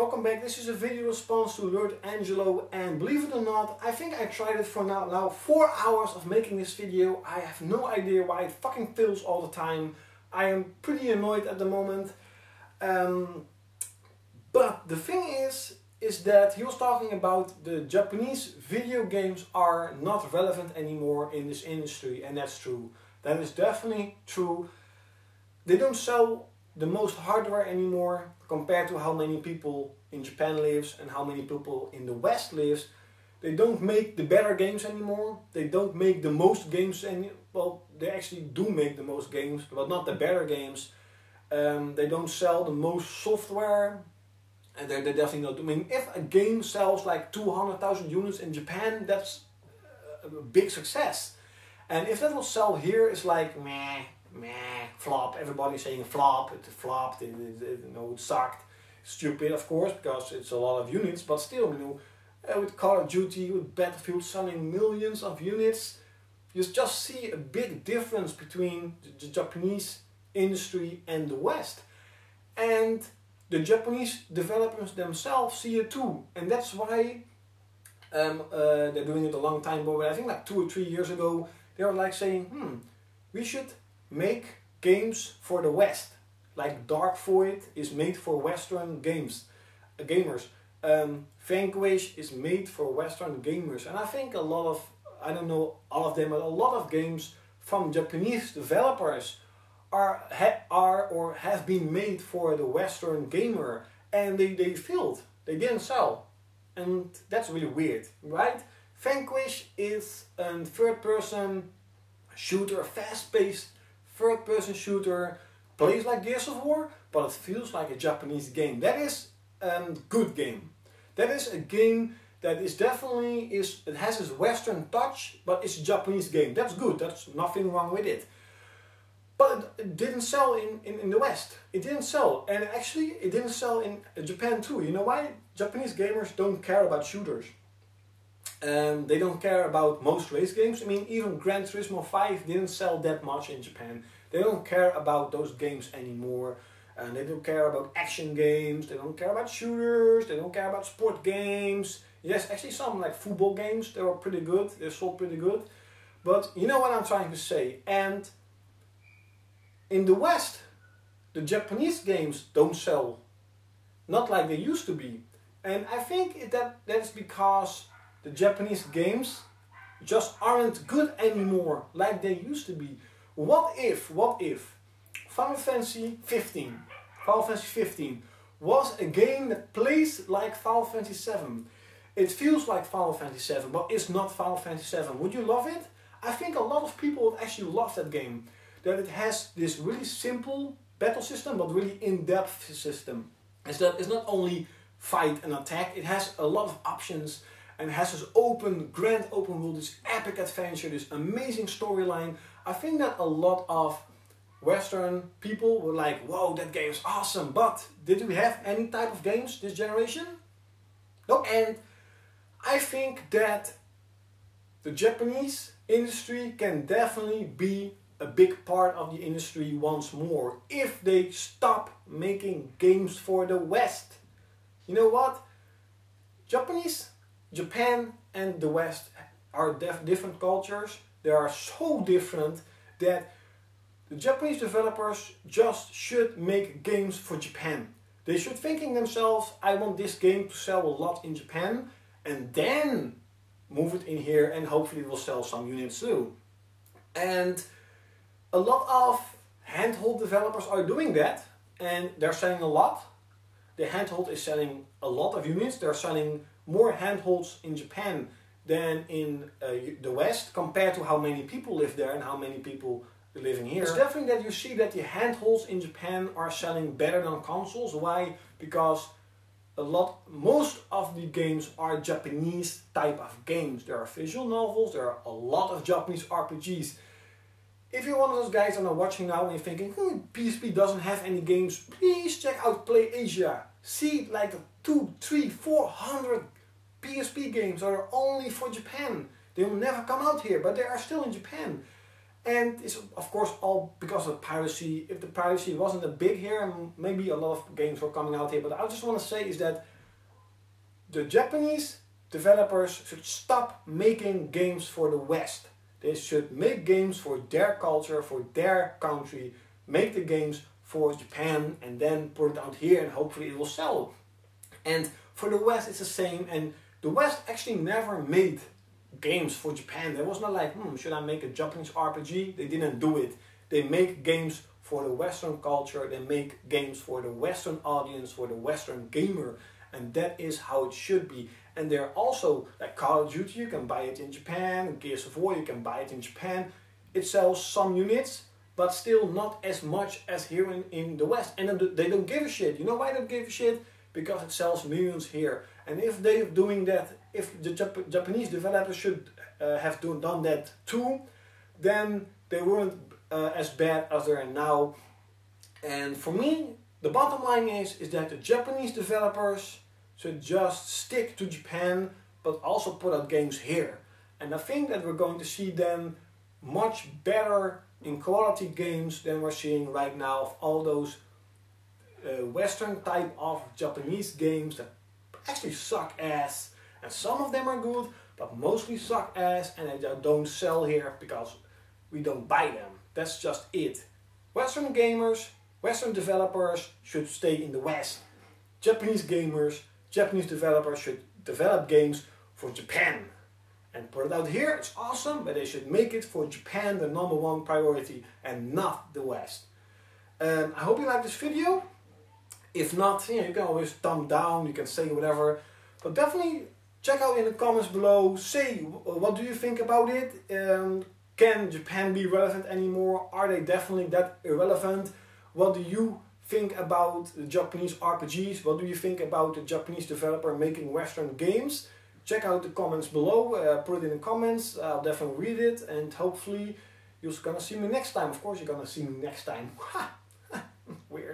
welcome back. This is a video response to Alert Angelo, and believe it or not, I think I tried it for now 4 hours of making this video. I have no idea why it fucking fails all the time. I am pretty annoyed at the moment. But the thing is that he was talking about the Japanese video games are not relevant anymore in this industry, and that's true. That is definitely true. They don't sell the most hardware anymore compared to how many people in Japan lives and how many people in the West lives. They don't make the better games anymore. They don't make the most games well, they actually do make the most games, but not the better games. They don't sell the most software, and they definitely not. I mean, if a game sells like 200,000 units in Japan, that's a big success. And if that will sell here, it's like meh, flop. Everybody's saying flop. It flopped. It sucked. Stupid, of course, because it's a lot of units. But still, with Call of Duty, with Battlefield selling millions of units, you just see a big difference between the Japanese industry and the West. And the Japanese developers themselves see it too, and that's why they're doing it a long time ago. But I think like 2 or 3 years ago, they were like saying, we should make games for the West. Like Dark Void is made for Western gamers. Vanquish is made for Western gamers. And I think a lot of, I don't know all of them, but a lot of games from Japanese developers are or have been made for the Western gamer, and they failed. They didn't sell. And that's really weird, right? Vanquish is a third-person shooter, fast-paced third-person shooter, plays like Gears of War, but it feels like a Japanese game. That is a good game. That is a game that is definitely, it has its Western touch, but it's a Japanese game. That's good, that's nothing wrong with it. But it didn't sell in the West. It didn't sell, and actually it didn't sell in Japan too. You know why? Japanese gamers don't care about shooters. They don't care about most race games. I mean, even Gran Turismo 5 didn't sell that much in Japan. They don't care about those games anymore. And they don't care about action games. They don't care about shooters. They don't care about sport games. Yes, actually some like football games, they were pretty good. They sold pretty good. But you know what I'm trying to say. And in the West, the Japanese games don't sell. Not like they used to be. And I think that's because the Japanese games just aren't good anymore like they used to be. What if Final Fantasy 15 was a game that plays like Final Fantasy 7? It feels like Final Fantasy 7, but it's not Final Fantasy 7. Would you love it? I think a lot of people would actually love that game. That it has this really simple battle system, but really in-depth system. It's not only fight and attack, it has a lot of options, and has this grand open world, this epic adventure, this amazing storyline. I think that a lot of Western people were like, whoa, that game is awesome, but did we have any type of games this generation? No, and I think that the Japanese industry can definitely be a big part of the industry once more if they stop making games for the West. You know what? Japan and the West are different cultures. They are so different that the Japanese developers just should make games for Japan. They should thinking themselves, I want this game to sell a lot in Japan, and then move it in here, and hopefully it will sell some units too. And a lot of handheld developers are doing that, and they're selling a lot. The handheld is selling a lot of units. They're selling more handholds in Japan than in the West, compared to how many people live there and how many people living here. It's definitely that you see that the handholds in Japan are selling better than consoles. Why? Because most of the games are Japanese type of games. There are visual novels, there are a lot of Japanese RPGs. If you're one of those guys that are watching now and you're thinking, PSP doesn't have any games, please check out Play Asia. See like 200, 300, 400 PSP games that are only for Japan. They will never come out here, but they are still in Japan. And it's of course all because of piracy. If the piracy wasn't that big here, maybe a lot of games were coming out here. But I just want to say is that the Japanese developers should stop making games for the West. They should make games for their culture, for their country, make the games for Japan and then put it out here and hopefully it will sell. And for the West it's the same, and the West actually never made games for Japan. There was not like, should I make a Japanese RPG? They didn't do it. They make games for the Western culture, they make games for the Western audience, for the Western gamer, and that is how it should be. And they're also, like Call of Duty, you can buy it in Japan, Gears of War, you can buy it in Japan. It sells some units, but still not as much as here in the West. And they don't give a shit. You know why they don't give a shit? Because it sells millions here. And if they're doing that, if the Japanese developers should have done that too, then they weren't as bad as they are now. And for me, the bottom line is that the Japanese developers should just stick to Japan, but also put out games here. And I think that we're going to see them much better in quality games than we're seeing right now of all those Western type of Japanese games that actually suck ass. And some of them are good, but mostly suck ass, and they don't sell here because we don't buy them. That's just it. Western gamers, Western developers should stay in the West. Japanese gamers, Japanese developers should develop games for Japan and put it out here. It's awesome, but they should make it for Japan the #1 priority and not the West. I hope you like this video. If not, you can always thumb down, you can say whatever, but definitely check out in the comments below. Say, what do you think about it? Can Japan be relevant anymore? Are they definitely that irrelevant? What do you think about the Japanese RPGs? What do you think about the Japanese developer making Western games? Check out the comments below, put it in the comments, I'll definitely read it, and hopefully you're gonna see me next time. Of course you're gonna see me next time.